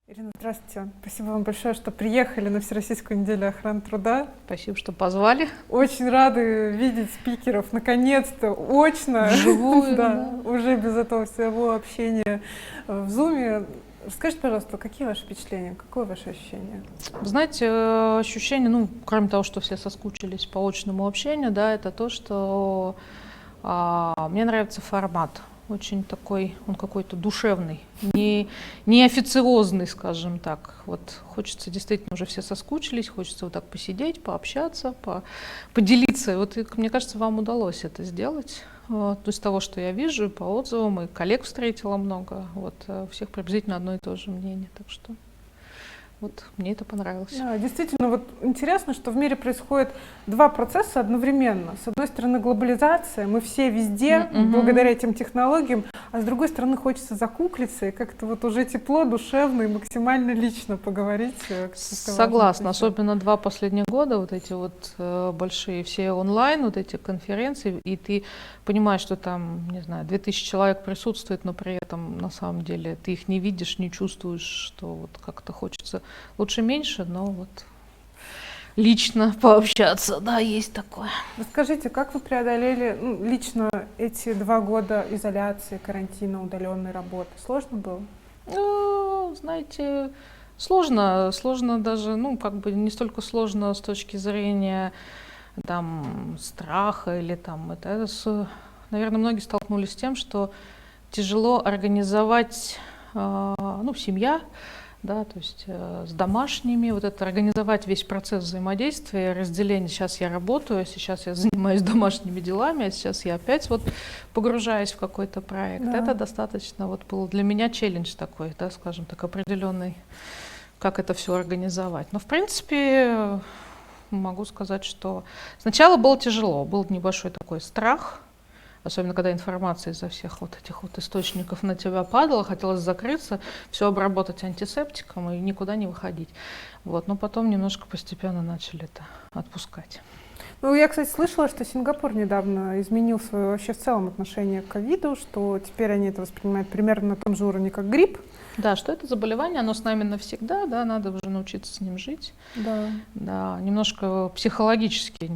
Ирина, здравствуйте. Спасибо вам большое, что приехали на Всероссийскую неделю охраны труда. Спасибо, что позвали. Очень рады видеть спикеров, наконец-то, очно. Вживую, Да, да. уже без этого всего общения в Зуме. Скажите, пожалуйста, какие ваши впечатления, какое ваше ощущение? Вы знаете, ощущение, кроме того, что все соскучились по очному общению, да, это то, что мне нравится формат. Очень такой, он какой-то душевный, не официозный, скажем так. Вот хочется действительно, уже все соскучились, хочется вот так посидеть, пообщаться, поделиться. Вот, мне кажется, вам удалось это сделать. То есть того, что я вижу по отзывам, и коллег встретила много, вот, у всех приблизительно одно и то же мнение. Так что вот мне это понравилось. Да, действительно, вот интересно, что в мире происходит два процесса одновременно. С одной стороны, глобализация, мы все везде, благодаря этим технологиям, а с другой стороны, хочется закуклиться и как-то вот уже тепло, душевно и максимально лично поговорить. Согласна, особенно 2 последних года, вот эти вот большие все онлайн, вот эти конференции, и ты понимаешь, что там, не знаю, 2000 человек присутствует, но при этом на самом деле ты их не видишь, не чувствуешь, что вот как-то хочется лучше меньше, но вот лично пообщаться, да, есть такое. Расскажите, как вы преодолели лично эти 2 года изоляции, карантина, удаленной работы? Сложно было? Знаете, сложно даже, как бы не столько сложно с точки зрения там страха или там наверное, многие столкнулись с тем, что тяжело организовать, семья, да, то есть с домашними, вот это организовать весь процесс взаимодействия, разделение. Сейчас я работаю, сейчас я занимаюсь домашними делами, а сейчас я опять вот погружаюсь в какой-то проект. Да. Это достаточно вот был для меня челлендж такой, да, скажем так, определенный, как это все организовать. Но в принципе могу сказать, что сначала было тяжело, был небольшой такой страх. Особенно, когда информация изо всех вот этих вот источников на тебя падала, хотелось закрыться, все обработать антисептиком и никуда не выходить. Вот. Но потом немножко постепенно начали это отпускать. Я, кстати, слышала, что Сингапур недавно изменил свое вообще в целом отношение к ковиду, что теперь они это воспринимают примерно на том же уровне, как грипп. Да, что это заболевание, оно с нами навсегда, да, надо уже научиться с ним жить. Да. Да, немножко психологически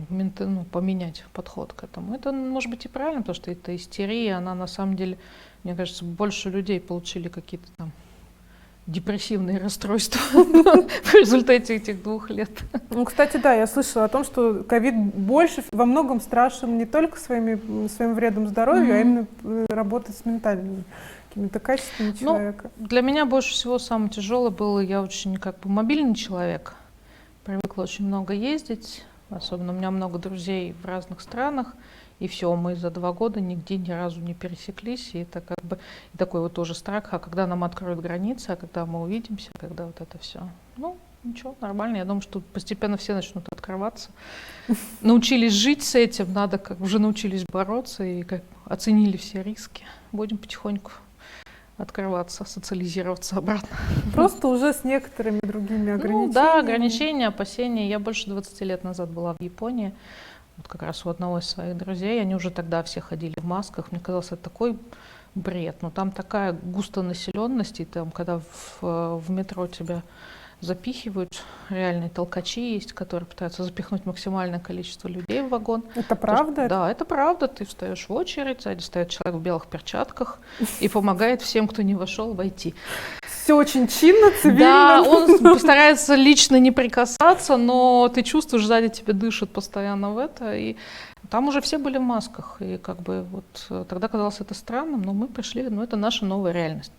поменять подход к этому. Это может быть и правильно, потому что эта истерия, она на самом деле, мне кажется, больше людей получили какие-то там депрессивные расстройства в результате этих 2 лет. Кстати, да, я слышала о том, что ковид больше во многом страшен не только своим вредом здоровью, а именно работать с ментальными какими-то качествами человека. Для меня больше всего самое тяжелое было, я очень мобильный человек, привыкла очень много ездить, особенно у меня много друзей в разных странах, и все, мы за 2 года нигде ни разу не пересеклись, и это такой вот тоже страх, а когда нам откроют границы, а когда мы увидимся, когда вот это все. Ничего, нормально, я думаю, что постепенно все начнут открываться. Научились жить с этим, уже научились бороться и оценили все риски. Будем потихоньку открываться, социализироваться обратно. Просто уже с некоторыми другими ограничениями. Да, ограничения, опасения. Я больше 20 лет назад была в Японии, вот как раз у одного из своих друзей. Они уже тогда все ходили в масках. Мне казалось, это такой бред. Но там такая густонаселенность, и там, когда в метро тебя запихивают, реальные толкачи есть, которые пытаются запихнуть максимальное количество людей в вагон. Это правда? Да, это правда. Ты встаешь в очередь, сзади стоит человек в белых перчатках и помогает всем, кто не вошел, войти. Все очень чинно, цивильно. Да, он постарается лично не прикасаться, но ты чувствуешь, сзади тебя дышат постоянно в это. И там уже все были в масках. И тогда казалось это странным, но мы пришли, это наша новая реальность.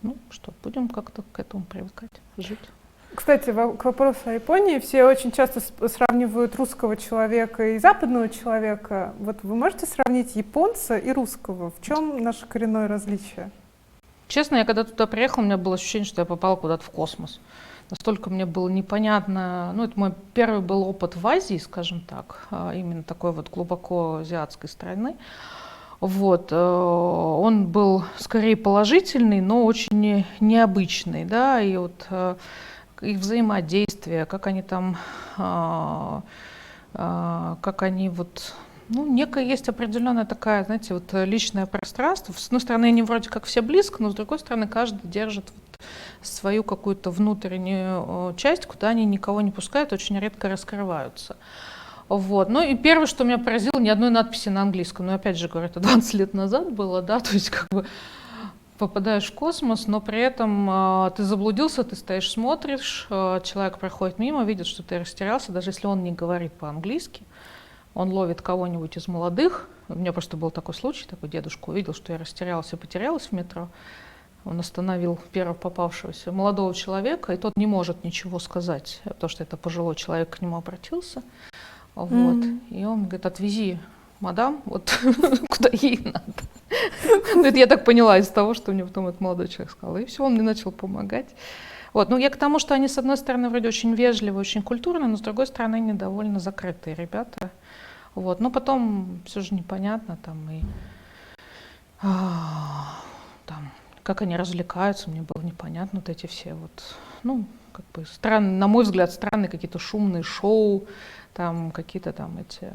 Будем как-то к этому привыкать, жить. Кстати, к вопросу о Японии, все очень часто сравнивают русского человека и западного человека. Вот вы можете сравнить японца и русского? В чем наше коренное различие? Честно, я когда туда приехала, у меня было ощущение, что я попала куда-то в космос. Настолько мне было непонятно. Это мой первый был опыт в Азии, скажем так, именно такой вот глубоко азиатской страны. Он был скорее положительный, но очень необычный, да, и их взаимодействие, как они там, Ну, некая есть определенная такая, знаете, вот личное пространство. С одной стороны, они вроде как все близко, но с другой стороны, каждый держит вот свою какую-то внутреннюю часть, куда они никого не пускают, очень редко раскрываются. Вот. Ну и первое, что меня поразило, ни одной надписи на английском. Но опять же говорю, это 20 лет назад было, да, то есть как бы попадаешь в космос, но при этом ты заблудился, ты стоишь, смотришь, человек проходит мимо, видит, что ты растерялся, даже если он не говорит по-английски, он ловит кого-нибудь из молодых. У меня просто был такой случай, такой дедушка увидел, что я растерялась и потерялась в метро. Он остановил первого попавшегося молодого человека, и тот не может ничего сказать, потому что это пожилой человек к нему обратился. Вот. И он говорит, отвези мадам, вот куда ей надо. Это я так поняла из того, что мне потом этот молодой человек сказал. И все, он мне начал помогать. Вот. Ну, я к тому, что они, с одной стороны, вроде очень вежливые, очень культурные, но с другой стороны, они довольно закрытые ребята. Вот. Но потом все же непонятно, там, и там, как они развлекаются, мне было непонятно, вот эти все вот, ну, как бы странные, на мой взгляд, странные какие-то шумные шоу, там какие-то там эти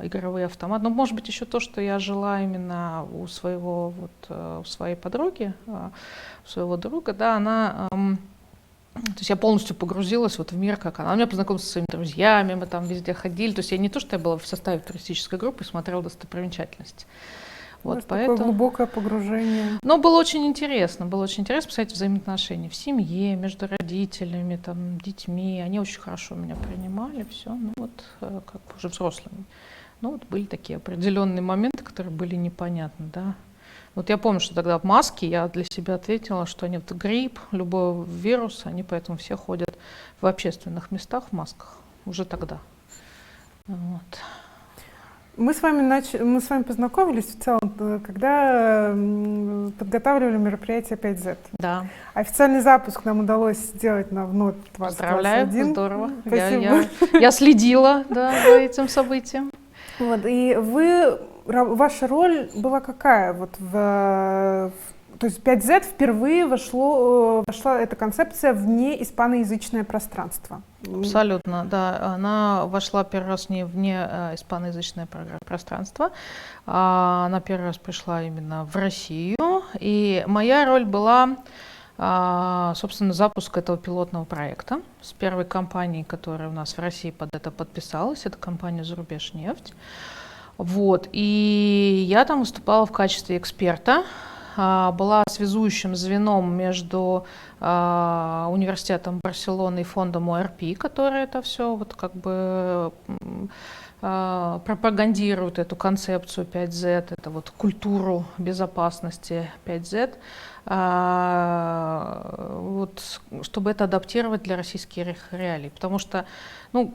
игровые автоматы. Ну, может быть, еще то, что я жила именно у своего, вот, у своей подруги, у своего друга, да, она, то есть я полностью погрузилась вот в мир, как она меня познакомила со своими друзьями, мы там везде ходили, то есть я не то, что я была в составе туристической группы и смотрела достопримечательности. Вот, поэтому такое глубокое погружение. Но было очень интересно посмотреть взаимоотношения в семье, между родителями, там, детьми. Они очень хорошо меня принимали, все, ну вот, как бы уже взрослыми. Ну вот были такие определенные моменты, которые были непонятны, да. Вот я помню, что тогда в маске я для себя ответила, что они вот грипп, любой вирус, они поэтому все ходят в общественных местах в масках уже тогда. Вот. Мы с вами познакомились в целом, когда подготавливали мероприятие 5Z. Да. Официальный запуск нам удалось сделать на ВНОТ 2021. Поздравляю, здорово. Спасибо. Я следила, да, за этим событием. Вот, и ваша роль была какая? Вот то есть 5Z впервые вошла эта концепция в неиспаноязычное пространство. Абсолютно, да. Она вошла первый раз не вне испаноязычное пространство. Она первый раз пришла именно в Россию. И моя роль была, собственно, запуск этого пилотного проекта с первой компанией, которая у нас в России под это подписалась. Это компания «Зарубежнефть». Вот. И я там выступала в качестве эксперта. Была связующим звеном между университетом Барселоны и фондом ОРП, который это все вот как бы пропагандирует эту концепцию 5Z, это вот культуру безопасности 5Z, вот, чтобы это адаптировать для российских реалий. Потому что ну,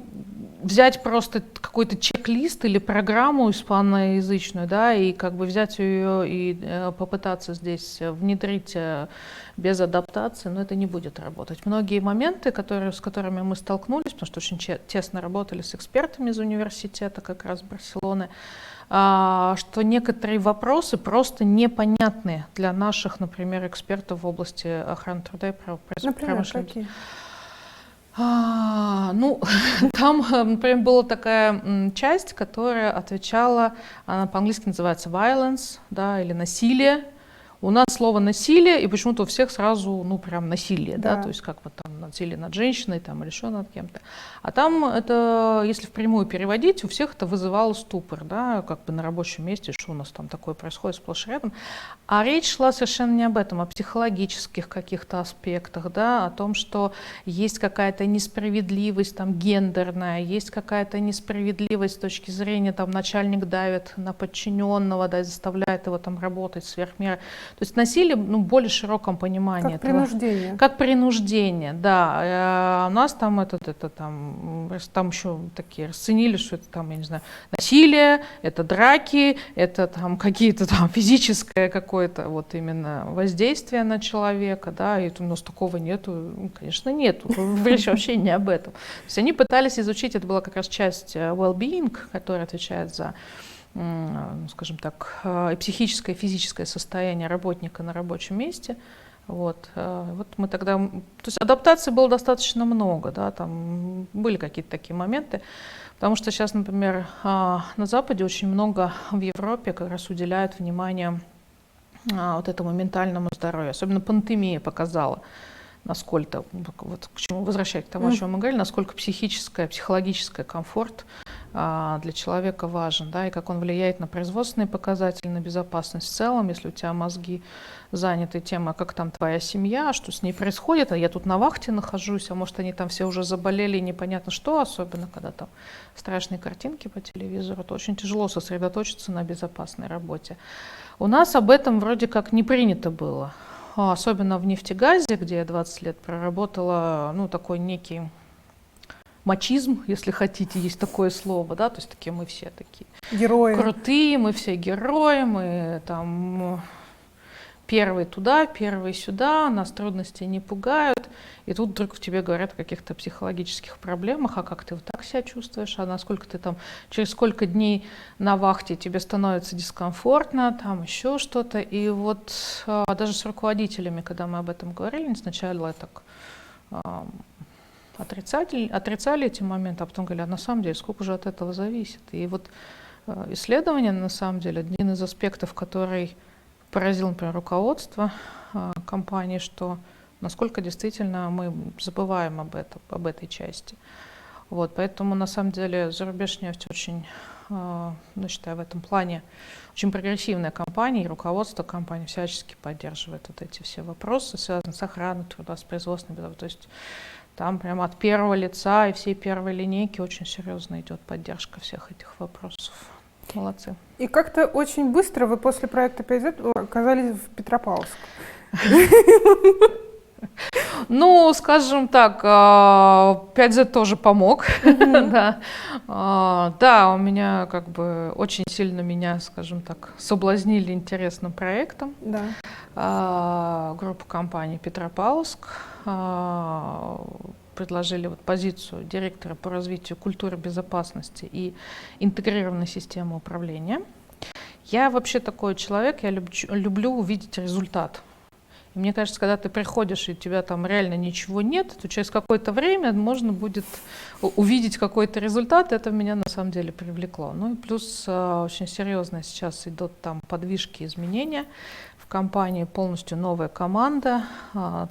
взять просто какой-то чек-лист или программу испаноязычную, да, и как бы взять ее и попытаться здесь внедрить без адаптации, но это не будет работать. Многие моменты, с которыми мы столкнулись, потому что очень тесно работали с экспертами из университета, как раз Барселоны, что некоторые вопросы просто непонятны для наших, например, экспертов в области охраны труда и промышленности. Какие? Ну, там, например, была такая часть, которая отвечала, она по-английски называется violence, да, или насилие. У нас слово насилие, и почему-то у всех сразу, ну, прям насилие, да, то есть как вот там насилие над женщиной, там, или еще над кем-то. А там это, если впрямую переводить, у всех это вызывало ступор, да, как бы на рабочем месте, что у нас там такое происходит сплошь и рядом. А речь шла совершенно не об этом, о психологических каких-то аспектах, да, о том, что есть какая-то несправедливость там гендерная, есть какая-то несправедливость с точки зрения, там, начальник давит на подчиненного, да, и заставляет его там работать сверх меры. То есть насилие, ну, в более широком понимании. Как принуждение. Как принуждение, да. У нас там там еще такие расценили, что это там, я не знаю, насилие, это драки, это там какие-то там физическое какое-то вот именно воздействие на человека, да, и у нас такого нету, ну, конечно, нету, речь вообще не об этом. То есть они пытались изучить, это была как раз часть well-being, которая отвечает за, скажем так, и психическое, и физическое состояние работника на рабочем месте. Вот мы тогда, то есть адаптаций было достаточно много, да, там были какие-то такие моменты. Потому что сейчас, например, на Западе очень много в Европе как раз уделяют внимание вот этому ментальному здоровью. Особенно пандемия показала, насколько, вот к чему возвращаясь к тому, о чем мы говорили, насколько психологический комфорт для человека важен, да, и как он влияет на производственные показатели, на безопасность в целом, если у тебя мозги заняты тем, а как там твоя семья, что с ней происходит, а я тут на вахте нахожусь, а может они там все уже заболели, и непонятно что, особенно когда там страшные картинки по телевизору, то очень тяжело сосредоточиться на безопасной работе. У нас об этом вроде как не принято было, особенно в нефтегазе, где я 20 лет проработала, ну, такой некий мачизм, если хотите, есть такое слово, да, то есть такие мы все такие Герои. Крутые, мы все герои, мы там первый туда, первый сюда, нас трудности не пугают, и тут вдруг тебе говорят о каких-то психологических проблемах, а как ты вот так себя чувствуешь, а насколько ты там, через сколько дней на вахте тебе становится дискомфортно, там еще что-то, и вот даже с руководителями, когда мы об этом говорили, сначала так отрицали эти моменты, а потом говорили, а на самом деле сколько же от этого зависит. И вот исследование, на самом деле, один из аспектов, который поразил, например, руководство компании, что насколько действительно мы забываем об этой части. Вот, поэтому, на самом деле, Зарубежнефть очень, ну, считаю, в этом плане очень прогрессивная компания, и руководство компании всячески поддерживает вот эти все вопросы, связанные с охраной труда, с производственной безопасностью. То есть там прямо от первого лица и всей первой линейки очень серьезно идет поддержка всех этих вопросов. Молодцы. И как-то очень быстро вы после проекта 5Z оказались в Петропавловске. Ну, скажем так, 5Z тоже помог. Да, у меня как бы очень сильно меня, скажем так, соблазнили интересным проектом. Группа компаний Петропавловск предложили вот позицию директора по развитию культуры безопасности и интегрированной системы управления. Я вообще такой человек, я люблю увидеть результат. И мне кажется, когда ты приходишь, и у тебя там реально ничего нет, то через какое-то время можно будет увидеть какой-то результат, это меня на самом деле привлекло. Ну и плюс очень серьезно сейчас идут там подвижки, изменения. В компании полностью новая команда,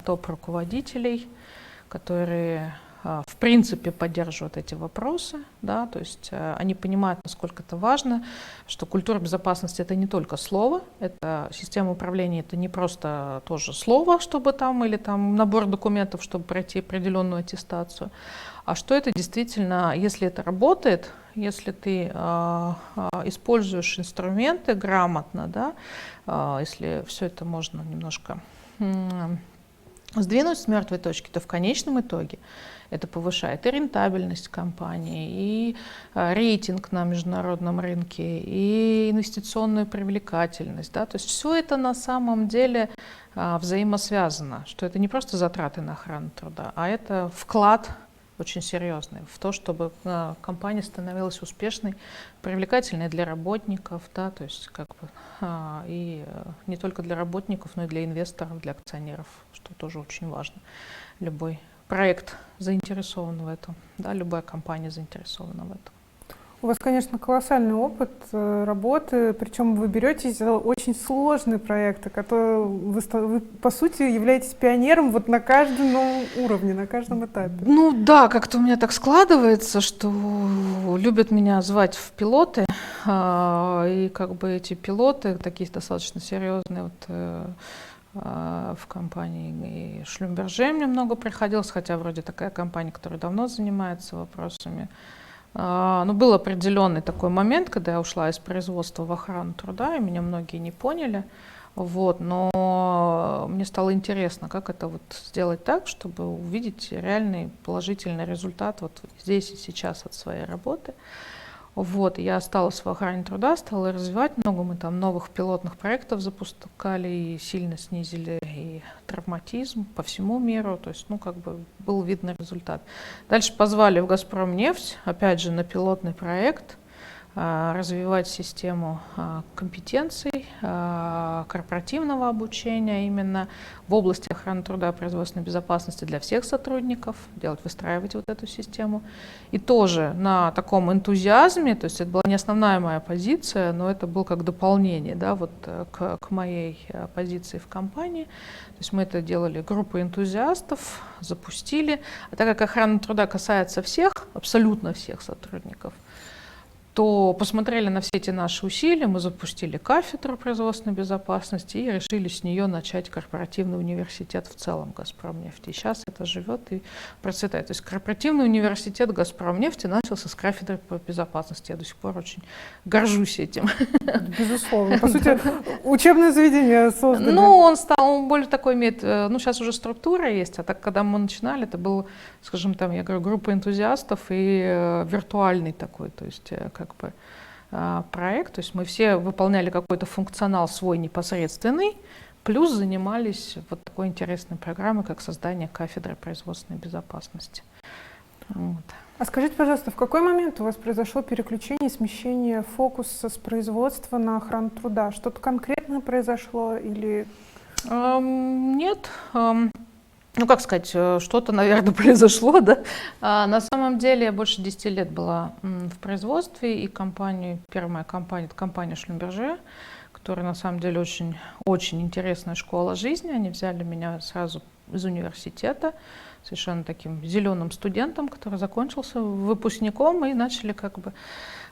топ-руководителей, которые в принципе поддерживают эти вопросы, да, то есть они понимают, насколько это важно, что культура безопасности это не только слово, это система управления, это не просто тоже слово, чтобы там, или там набор документов, чтобы пройти определенную аттестацию, а что это действительно, если это работает, если ты используешь инструменты грамотно, да, если все это можно немножко сдвинуть с мертвой точки, то в конечном итоге это повышает и рентабельность компании, и рейтинг на международном рынке, и инвестиционную привлекательность. Да? То есть все это на самом деле взаимосвязано, что это не просто затраты на охрану труда, а это вклад очень серьезный в то, чтобы компания становилась успешной, привлекательной для работников, да, то есть как бы и не только для работников, но и для инвесторов, для акционеров, что тоже очень важно. Любой проект заинтересован в этом, да, любая компания заинтересована в этом. У вас, конечно, колоссальный опыт работы, причем вы беретесь за очень сложные проекты, которые вы, по сути, являетесь пионером вот на каждом уровне, на каждом этапе. Ну да, как-то у меня так складывается, что любят меня звать в пилоты, и как бы эти пилоты такие достаточно серьезные, вот в компании и Шлюмберже мне много приходилось, хотя вроде такая компания, которая давно занимается вопросами. Но был определенный такой момент, когда я ушла из производства в охрану труда, и меня многие не поняли. Вот, но мне стало интересно, как это вот сделать так, чтобы увидеть реальный положительный результат вот здесь и сейчас от своей работы. Вот, я осталась в охране труда, стала развивать, много мы там новых пилотных проектов запускали и сильно снизили и травматизм по всему миру, то есть, ну, как бы был видный результат. Дальше позвали в «Газпромнефть», опять же, на пилотный проект, развивать систему компетенций, корпоративного обучения именно в области охраны труда и производственной безопасности для всех сотрудников, выстраивать вот эту систему. И тоже на таком энтузиазме, то есть это была не основная моя позиция, но это было как дополнение, да, вот к моей позиции в компании. То есть мы это делали группой энтузиастов, запустили. А так как охрана труда касается всех, абсолютно всех сотрудников, то посмотрели на все эти наши усилия, мы запустили кафедру производственной безопасности и решили с нее начать корпоративный университет в целом Газпромнефти. И сейчас это живет и процветает. То есть корпоративный университет Газпромнефти начался с кафедры по безопасности. Я до сих пор очень горжусь этим. Безусловно. По сути, учебное заведение создано. Ну, он более такой имеет, ну, сейчас уже структура есть, а так, когда мы начинали, это был, скажем, там, я говорю, группа энтузиастов и виртуальный такой, то есть как бы проект, то есть мы все выполняли какой-то функционал свой непосредственный, плюс занимались вот такой интересной программой, как создание кафедры производственной безопасности. Вот. А скажите, пожалуйста, в какой момент у вас произошло переключение, смещение фокуса с производства на охрану труда? Что-то конкретное произошло или… Нет. Ну, как сказать, что-то, наверное, произошло, да. На самом деле я больше 10 лет была в производстве, и первая моя компания, это компания Schlumberger, которая на самом деле очень, очень интересная школа жизни. Они взяли меня сразу из университета, совершенно таким зеленым студентом, который закончился выпускником, и начали как бы…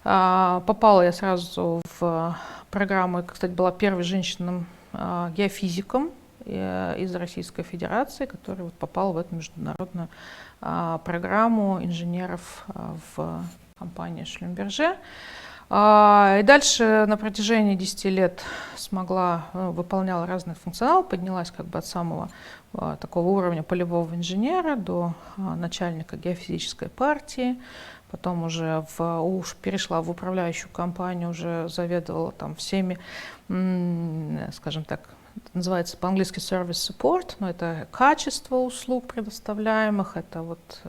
Попала я сразу в программу, кстати, была первой женщиной геофизиком из Российской Федерации, который вот попал в эту международную программу инженеров в компании Schlumberger. И дальше на протяжении 10 лет выполняла разные функционалы, поднялась как бы от самого такого уровня полевого инженера до начальника геофизической партии. Потом уже перешла в управляющую компанию, уже заведовала там всеми, скажем так, называется по-английски service support, но это качество услуг предоставляемых, это вот,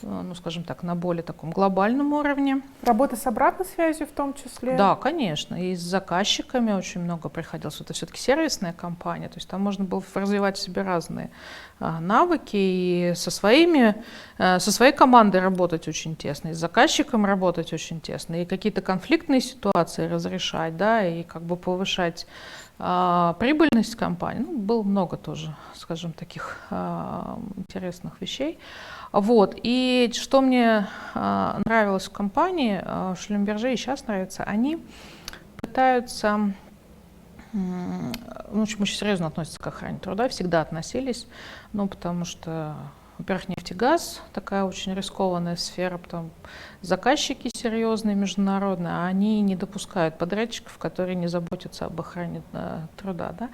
ну, скажем так, на более таком глобальном уровне. Работа с обратной связью в том числе? Да, конечно, и с заказчиками очень много приходилось. Это все-таки сервисная компания, то есть там можно было развивать в себе разные навыки, и со своей командой работать очень тесно, и с заказчиком работать очень тесно, и какие-то конфликтные ситуации разрешать, да, и как бы повышать прибыльность компании. Ну, было много тоже, скажем, таких интересных вещей. Вот. И что мне нравилось в компании, в Schlumberger и сейчас нравится, они пытаются, очень серьезно относятся к охране труда, всегда относились, ну, потому что, во-первых, нефть и газ такая очень рискованная сфера, потом заказчики серьезные, международные, а они не допускают подрядчиков, которые не заботятся об охране труда. Да?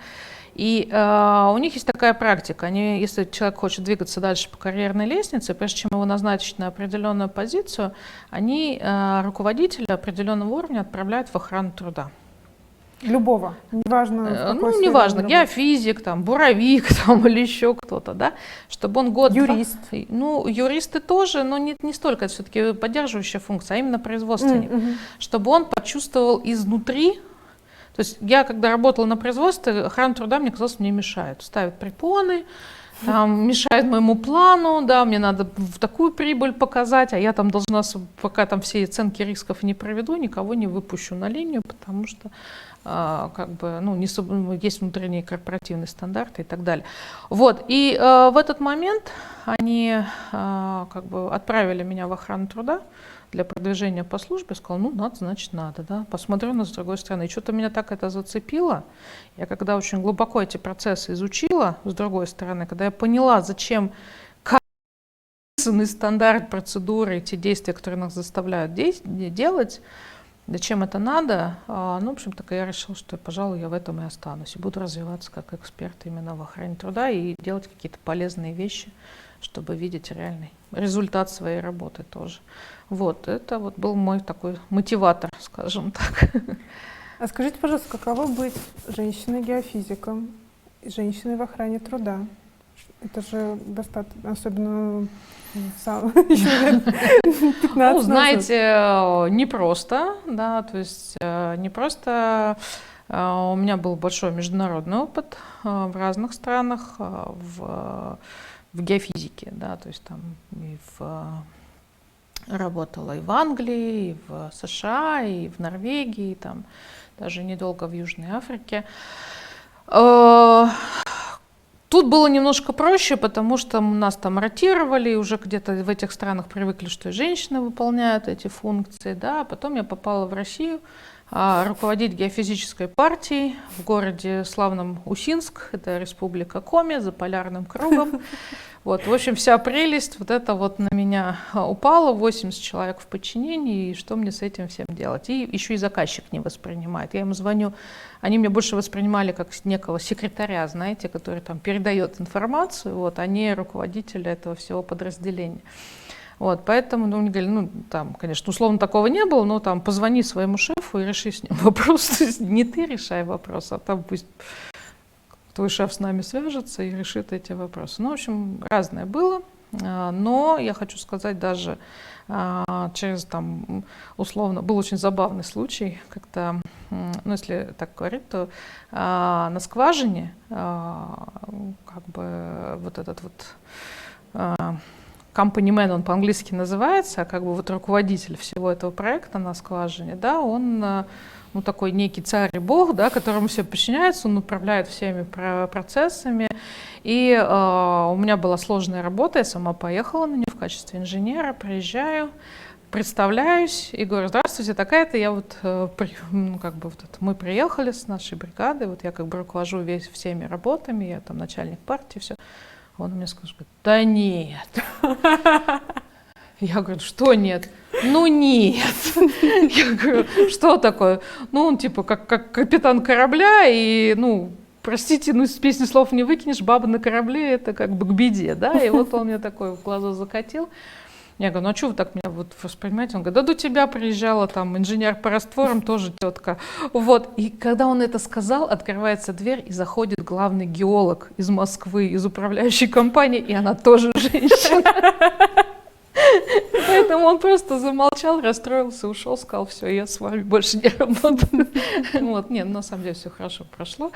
И у них есть такая практика, если человек хочет двигаться дальше по карьерной лестнице, прежде чем его назначить на определенную позицию, они руководителя определенного уровня отправляют в охрану труда. Любого, неважно. Ну, неважно, геофизик, там, буровик там, или еще кто-то, да, чтобы он Юрист. Ну, юристы тоже, но не столько, это все-таки поддерживающая функция, а именно производственник, чтобы он почувствовал изнутри. То есть я, когда работала на производстве, охрана труда, мне казалось, мне мешает. Ставят препоны, там, мешает моему плану, да, мне надо в такую прибыль показать, а я там должна, пока там все оценки рисков не проведу, никого не выпущу на линию, потому что как бы, ну, есть внутренние корпоративные стандарты и так далее. Вот, и в этот момент они как бы отправили меня в охрану труда для продвижения по службе. Я сказала, ну, надо, значит, надо, да, посмотрю на с другой стороны. И что-то меня так это зацепило. Я когда очень глубоко эти процессы изучила, с другой стороны, когда я поняла, зачем стандарт, процедуры, те действия, которые нас заставляют делать, зачем это надо, ну, в общем, так я решила, что, пожалуй, я в этом и останусь. И буду развиваться как эксперт именно в охране труда и делать какие-то полезные вещи, чтобы видеть реальный результат своей работы тоже. Вот, это вот был мой такой мотиватор, скажем так. А скажите, пожалуйста, каково быть женщиной-геофизиком и женщиной в охране труда? Это же достаточно, особенно еще лет 15 Ну, назад. знаете, непросто, да, то есть непросто. У меня был большой международный опыт в разных странах, в геофизике, да, то есть там работала и в Англии, и в США, и в Норвегии, и там даже недолго в Южной Африке. Тут было немножко проще, потому что нас там ротировали, и уже где-то в этих странах привыкли, что и женщины выполняют эти функции. Да. Потом я попала в Россию руководить геофизической партией в городе славном Усинск, это республика Коми, за полярным кругом. Вот, в общем, вся прелесть вот это вот на меня упала, 80 человек в подчинении, и что мне с этим всем делать? И еще и заказчик не воспринимает. Я ему звоню, они меня больше воспринимали как некого секретаря, знаете, который там передает информацию, вот, а не руководителя этого всего подразделения. Вот, поэтому, ну, мне говорили, ну, там, конечно, условно такого не было, но там позвони своему шефу и реши с ним вопрос. То есть не ты решай вопрос, а там пусть твой шеф с нами свяжется и решит эти вопросы. Ну, в общем, разное было, но я хочу сказать, даже через там, условно, был очень забавный случай, когда, ну, если так говорить, то на скважине, как бы вот этот вот company man, он по-английски называется, а как бы вот руководитель всего этого проекта на скважине, да, он, ну, такой некий царь и бог, да, которому все подчиняются, он управляет всеми процессами. И у меня была сложная работа, я сама поехала на нее в качестве инженера, приезжаю, представляюсь и говорю: здравствуйте, такая-то, я вот, ну, как бы вот это, мы приехали с нашей бригадой, вот я как бы руковожу всеми работами, я там начальник партии, все. Он мне скажет: да нет. Я говорю: что нет? Ну нет. Я говорю: что такое? Ну, он типа как капитан корабля, и, ну, простите, ну, из песни слов не выкинешь, баба на корабле, это как бы к беде, да? И вот он мне такой в глаза закатил. Я говорю: ну а что вы так меня вот воспринимаете? Он говорит: да до тебя приезжала там инженер по растворам, тоже тетка. Вот. И когда он это сказал, открывается дверь, и заходит главный геолог из Москвы, из управляющей компании, и она тоже женщина. Поэтому он просто замолчал, расстроился, ушел, сказал: все, я с вами больше не работаю. Вот. Нет, на самом деле все хорошо прошло.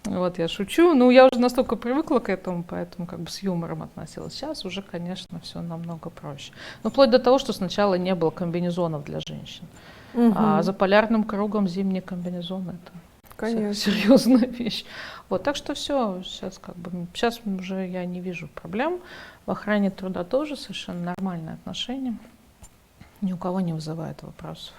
Вот, я шучу. Ну, я уже настолько привыкла к этому, поэтому как бы с юмором относилась. Сейчас уже, конечно, все намного проще. Но вплоть до того, что сначала не было комбинезонов для женщин. А за полярным кругом зимний комбинезон — это серьезная вещь. Вот, так что все, сейчас как бы, сейчас уже я не вижу проблем. В охране труда тоже совершенно нормальные отношения. Ни у кого не вызывает вопросов.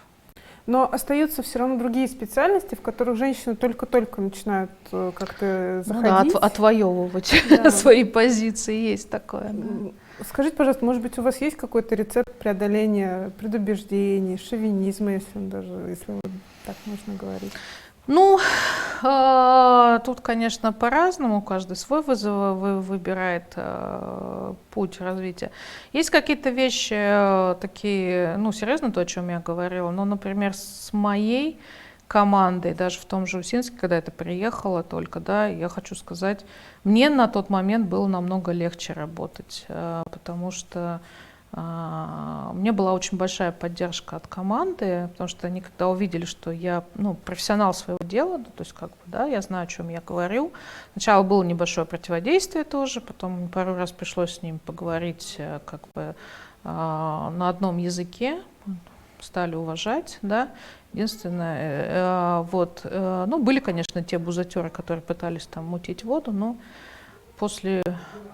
Но остаются все равно другие специальности, в которых женщины только-только начинают как-то заходить. Ну да, отвоевывать свои позиции, есть такое. Да. Скажите, пожалуйста, может быть, у вас есть какой-то рецепт преодоления предубеждений, шовинизма, если вот так можно говорить? Ну, тут, конечно, по-разному, каждый свой выбирает путь развития. Есть какие-то вещи такие, ну, серьезно, то, о чем я говорила, но, например, с моей командой, даже в том же Усинске, когда я приехала только, да, я хочу сказать, мне на тот момент было намного легче работать, потому что у меня была очень большая поддержка от команды, потому что они когда увидели, что я, ну, профессионал своего дела, то есть как бы, да, я знаю, о чем я говорю. Сначала было небольшое противодействие тоже, потом пару раз пришлось с ним поговорить как бы на одном языке, стали уважать, да. Единственное, вот, ну, были, конечно, те бузатеры, которые пытались там мутить воду, но после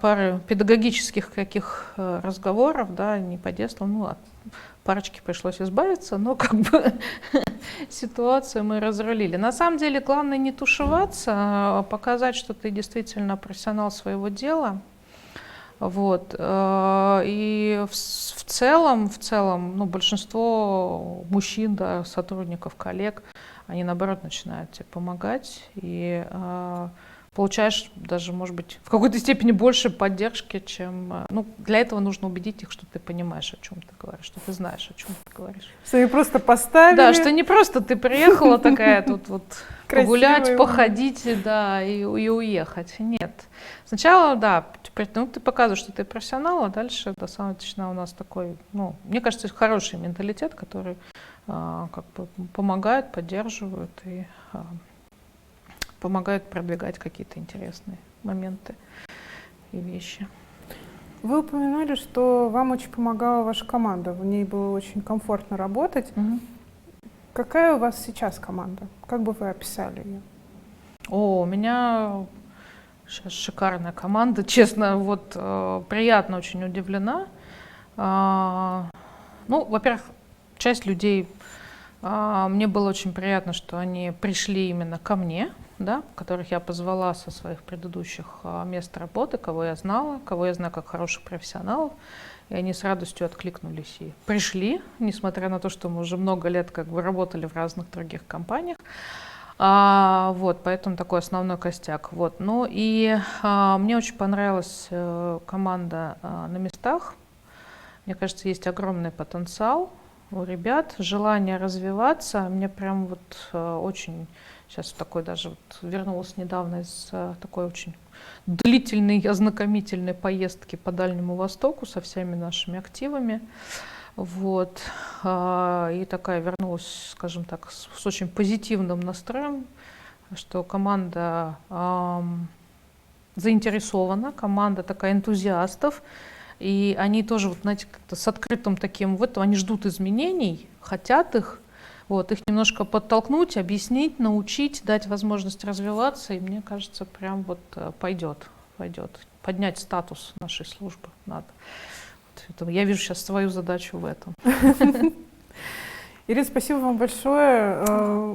пары педагогических каких разговоров, да, не по делу, ну, от парочки пришлось избавиться, но как бы ситуацию мы разрулили. На самом деле главное не тушеваться, а показать, что ты действительно профессионал своего дела. Вот. И в целом, ну, большинство мужчин, да, сотрудников, коллег, они наоборот начинают тебе помогать и получаешь даже, может быть, в какой-то степени больше поддержки, чем... Ну, для этого нужно убедить их, что ты понимаешь, о чем ты говоришь, что ты знаешь, о чем ты говоришь. Что не просто поставили. Да, что не просто ты приехала такая тут вот погулять, походить, да, и уехать. Нет. Сначала, да, ты показываешь, что ты профессионал, а дальше достаточно у нас такой, ну, мне кажется, хороший менталитет, который как бы помогает, поддерживает и помогает продвигать какие-то интересные моменты и вещи. Вы упомянули, что вам очень помогала ваша команда, в ней было очень комфортно работать. Какая у вас сейчас команда? Как бы вы описали ее? У меня сейчас шикарная команда, честно, вот приятно очень удивлена. Ну, во-первых, часть людей, мне было очень приятно, что они пришли именно ко мне, да, которых я позвала со своих предыдущих мест работы, кого я знала, кого я знаю как хороших профессионалов, и они с радостью откликнулись и пришли, несмотря на то, что мы уже много лет как бы работали в разных других компаниях. Вот, поэтому такой основной костяк. Вот. Ну и мне очень понравилась команда на местах. Мне кажется, есть огромный потенциал у ребят, желание развиваться. Мне прям вот очень сейчас такой даже вот вернулась недавно из такой очень длительной ознакомительной поездки по Дальнему Востоку со всеми нашими активами. Вот. И такая вернулась, скажем так, с очень позитивным настроем, что команда заинтересована, команда такая энтузиастов, и они тоже, вот, знаете, как-то с открытым таким, вот, они ждут изменений, хотят их, вот, их немножко подтолкнуть, объяснить, научить, дать возможность развиваться, и мне кажется, прям вот пойдет, поднять статус нашей службы надо. Я вижу сейчас свою задачу в этом. Ирина, спасибо вам большое.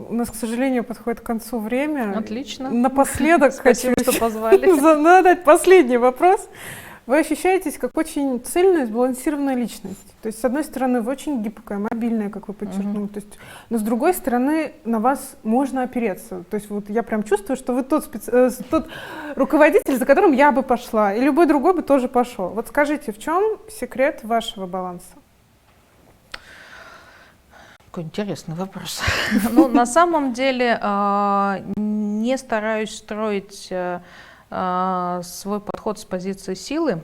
У нас, к сожалению, подходит к концу время. Отлично. Напоследок спасибо, что позвали. Задать последний вопрос. Вы ощущаетесь как очень цельная, сбалансированная личность. То есть, с одной стороны, вы очень гибкая, мобильная, как вы подчеркнули, то есть, но с другой стороны, на вас можно опереться. То есть, вот я прям чувствую, что вы тот руководитель, за которым я бы пошла, и любой другой бы тоже пошел. Вот скажите, в чем секрет вашего баланса? Какой интересный вопрос. Ну, на самом деле, не стараюсь строить свой подход с позиции силы,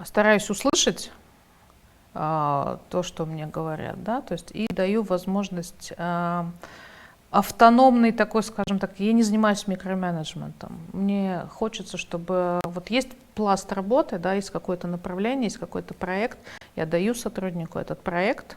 стараюсь услышать то, что мне говорят, да, то есть и даю возможность автономный такой, скажем так, я не занимаюсь микроменеджментом. Мне хочется, чтобы вот есть пласт работы, да, есть какое-то направление, есть какой-то проект, я даю сотруднику этот проект,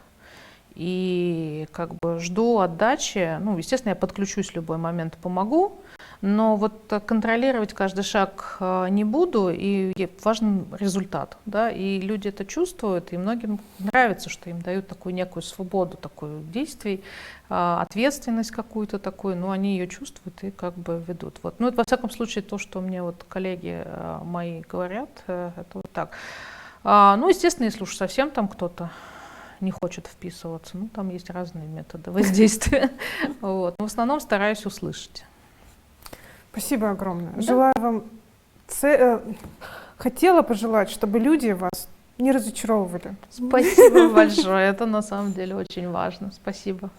и как бы жду отдачи. Ну, естественно, я подключусь в любой момент, помогу, но вот контролировать каждый шаг не буду, и важен результат, да, и люди это чувствуют, и многим нравится, что им дают такую некую свободу, такую действий, ответственность какую-то такую, но они ее чувствуют и как бы ведут. Вот. Ну, это, во всяком случае, то, что мне вот коллеги мои говорят, это вот так. Ну, естественно, если уж совсем там кто-то не хочет вписываться, ну, там есть разные методы воздействия. Вот. Но в основном стараюсь услышать. Спасибо огромное. Да. Желаю вам... Хотела пожелать, чтобы люди вас не разочаровывали. Спасибо большое. Это на самом деле очень важно. Спасибо.